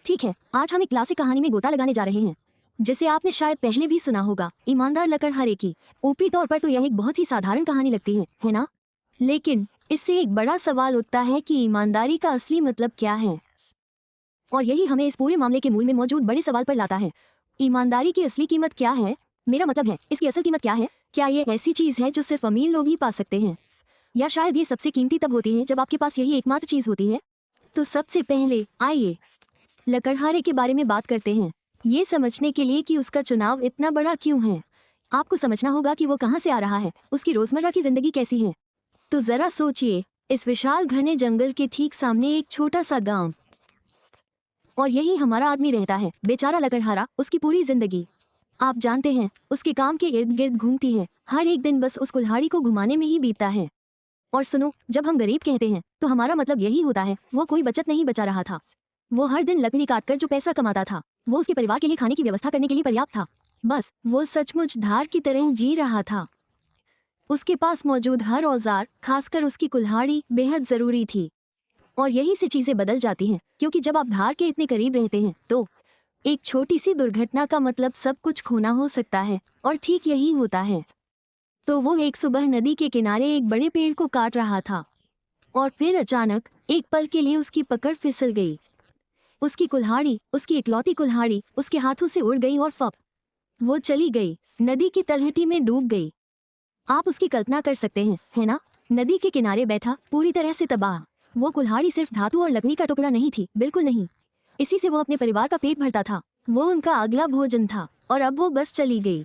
ठीक है, आज हम एक क्लासिक कहानी में गोता लगाने जा रहे हैं जिसे आपने शायद पहले भी सुना होगा, ईमानदार लकड़हारे की। ऊपरी तौर पर तो यह एक बहुत ही साधारण कहानी लगती है ना? लेकिन इससे एक बड़ा सवाल उठता है कि ईमानदारी का असली मतलब क्या है। और यही हमें इस पूरे मामले के मूल में मौजूद बड़े सवाल पर लाता है। ईमानदारी की असली कीमत क्या है? मेरा मतलब है, इसकी असल कीमत क्या है? क्या ये ऐसी चीज है जो सिर्फ अमीर लोग ही पा सकते हैं, या शायद ये सबसे कीमती तब होती है जब आपके पास यही एकमात्र चीज होती है? तो सबसे पहले आइए लकड़हारे के बारे में बात करते हैं, ये समझने के लिए कि उसका चुनाव इतना बड़ा क्यों है। आपको समझना होगा कि वो कहाँ से आ रहा है, उसकी रोजमर्रा की जिंदगी कैसी है। तो जरा सोचिए, इस विशाल घने जंगल के ठीक सामने एक छोटा सा गांव, और यही हमारा आदमी रहता है। बेचारा लकड़हारा, उसकी पूरी जिंदगी, आप जानते हैं, उसके काम के इर्द गिर्द घूमती है। हर एक दिन बस उस कुल्हाड़ी को घुमाने में ही बीतता है। और सुनो, जब हम गरीब कहते हैं तो हमारा मतलब यही होता है, वो कोई बचत नहीं बचा रहा था। वो हर दिन लकड़ी काटकर जो पैसा कमाता था, वो उसके परिवार के लिए खाने की व्यवस्था करने के लिए पर्याप्त था। बस वो सचमुच धार की तरह जी रहा था। उसके पास मौजूद हर औजार, खासकर उसकी कुल्हाड़ी, बेहद जरूरी थी। और यही से चीजें बदल जाती हैं, क्योंकि जब आप धार के इतने करीब रहते हैं तो एक छोटी सी दुर्घटना का मतलब सब कुछ खोना हो सकता है। और ठीक यही होता है। तो वो एक सुबह नदी के किनारे एक बड़े पेड़ को काट रहा था, और फिर अचानक एक पल के लिए उसकी पकड़ फिसल गई। उसकी कुल्हाड़ी, उसकी इकलौती कुल्हाड़ी, उसके हाथों से उड़ गई और फप, वो चली गई, नदी की तलहटी में डूब गई। आप उसकी कल्पना कर सकते हैं, है ना? नदी के किनारे बैठा, पूरी तरह से तबाह। वो कुल्हाड़ी सिर्फ धातु और लकड़ी का टुकड़ा नहीं थी, बिल्कुल नहीं। इसी से वो अपने परिवार का पेट भरता था, वो उनका अगला भोजन था। और अब वो बस चली गई।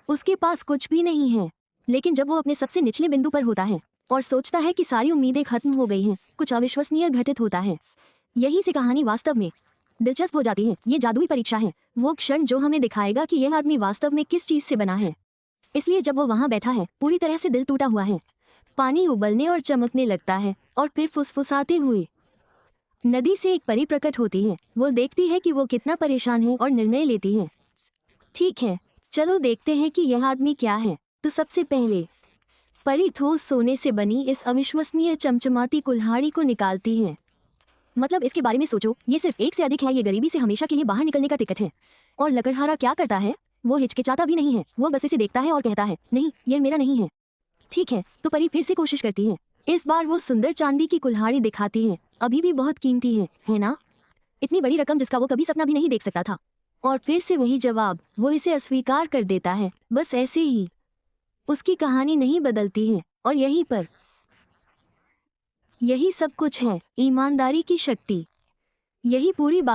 उसके पास कुछ भी नहीं है। लेकिन जब वो अपने सबसे निचले बिंदु पर होता है और सोचता है कि सारी उम्मीदें खत्म हो गई हैं, कुछ अविश्वसनीय घटित होता है। यही से कहानी वास्तव में दिलचस्प हो जाती है। ये जादुई परीक्षा है, वो क्षण जो हमें दिखाएगा कि यह आदमी वास्तव में किस चीज से बना है। इसलिए जब वो वहां बैठा है, पूरी तरह से दिल टूटा हुआ है, पानी उबलने और चमकने लगता है, और फिर फुसफुसाते हुए नदी से एक परी प्रकट होती है। वो देखती है कि वो कितना परेशान है और निर्णय लेती है। ठीक है, चलो देखते हैं कि यह आदमी क्या है। तो सबसे पहले परी ठोस सोने से बनी इस अविश्वसनीय चमचमाती कुल्हाड़ी को निकालती है। मतलब इसके बारे में सोचो, ये सिर्फ एक से अधिक है, ये गरीबी से हमेशा के लिए बाहर निकलने का टिकट है। और लकड़हारा क्या करता है? वो हिचकिचाता भी नहीं है, वो बस इसे देखता है और कहता है, नहीं, यह मेरा नहीं है। ठीक है, तो परी फिर से कोशिश करती है। इस बार वो सुंदर चांदी की कुल्हाड़ी दिखाती है, अभी भी बहुत कीमती है ना? इतनी बड़ी रकम जिसका वो कभी सपना भी नहीं देख सकता था। और फिर से वही जवाब, वो इसे अस्वीकार कर देता है। बस ऐसे ही उसकी कहानी नहीं बदलती है। और यहीं पर यही सब कुछ है, ईमानदारी की शक्ति। यही पूरी बात